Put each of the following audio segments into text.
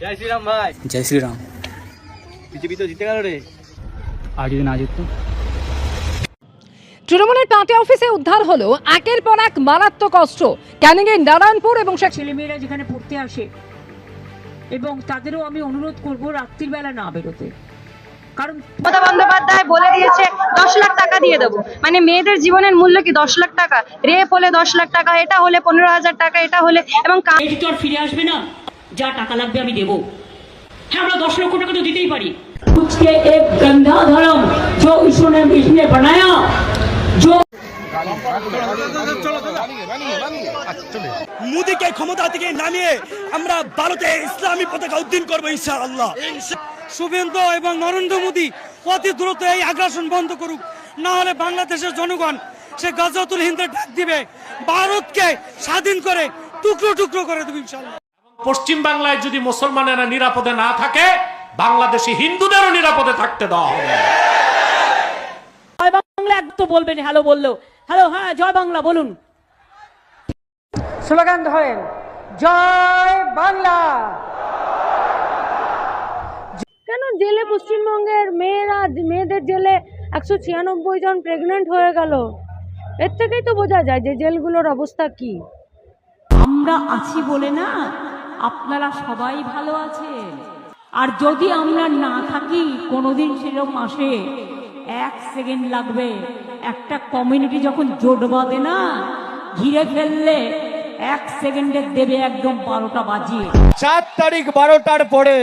जय श्री राम भाई। जय श्री राम। बीजेपी तो जीतेगा रे। আর যদি না জিততো? তৃণমূলের পার্টি অফিসে উদ্ধার হলো একের পর এক মারাত্মক অস্ত্র। ক্যানিংয়ে নারায়ণপুর এবং ছেলেমেয়েরা যেখানে পড়তে আসে এবং তাদেরও আমি অনুরোধ করব রাত্রির বেলা না বেরোতে, কারণ মমতা বন্দ্যোপাধ্যায় বলে দিয়েছে 10 লাখ টাকা দিয়ে দেবো। মানে মেয়েদের জীবনের মূল্য কি 10 লাখ টাকা? রেপ হলে 10 লাখ টাকা, এটা হলে 15,000 টাকা, এটা হলে এবং এই তো আর ফিরে আসবে না। যা টাকা লাগবে আমি দেবো। হ্যাঁ, আমরা 10 লক্ষ টাকা তো দিতেই পারি। उसके एक गंदा धर्म जो इसने बनाया, जो মোদীকে ক্ষমতা থেকে নামিয়ে আমরা ভারতে ইসলামী পতাকা উদ্দিন করবো ইনশাআল্লাহ। শুভেন্দু এবং নরেন্দ্র মোদী অতি দ্রুত এই আগ্রাসন বন্ধ করুক, না হলে বাংলাদেশের জনগণ সে গাজাতুল হিন্দের ডাক দিবে, ভারতকে স্বাধীন করে টুকরো টুকরো করে দেবে ইনশাআল্লাহ। পশ্চিম বাংলায় যদি মুসলমানেরা নিরাপদে না থাকে, বাংলাদেশে হিন্দুদেরও নিরাপদে থাকতে দেওয়া হবে। জয় বাংলা একটু বলবেন। হ্যালো বললো, হ্যালো, হ্যাঁ জয় বাংলা বলুন। স্লোগান ধরেন, জয় বাংলা। কেন জেলে পশ্চিমবঙ্গের মেয়েদের জেলে 196 জন প্রেগনেন্ট হয়ে গেল? এর থেকেই তো বোঝা যায় যে জেলগুলোর অবস্থা কি। আমরা আছি বলে না আপনারা সবাই ভালো আছেন, আর যদি আমরা না থাকি কোনোদিন সেরকম আসে, 1 সেকেন্ড লাগবে। একটা কমিউনিটি যখন জোট বাঁধে না, ঘিরে ফেললে 1 সেকেন্ডে দেবে একদম 12টা বাজিয়ে। 4 তারিখ 12টার পরে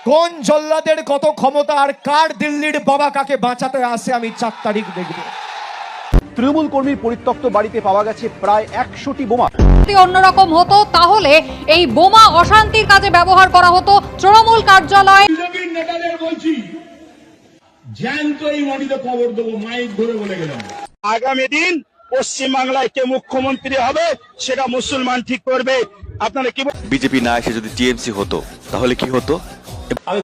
কোন জল্লাদের কত ক্ষমতা আর কার দিল্লির বাবা কাকে বাঁচাতে আসে আমি 4 তারিখ দেখব। তৃণমূল কর্মীর পরিত্যক্ত বাড়িতে পাওয়া গেছে প্রায় 100টি বোমা। যদি অন্যরকম হতো তাহলে এই বোমা অশান্তির কাজে ব্যবহার করা হতো তৃণমূল কার্যালয়। বিজেপির নেতাদের বলছি, জ্যান্ত এই মাটিতে কবর দেবো, মাইক ধরে বলে গেলাম। আগামী দিন পশ্চিমবাংলায় কে মুখ্যমন্ত্রী হবে সেটা মুসলমান ঠিক করবে। আপনারা কি বিজেপি না এসে যদি টিএমসি হতো তাহলে কি হতো? আমি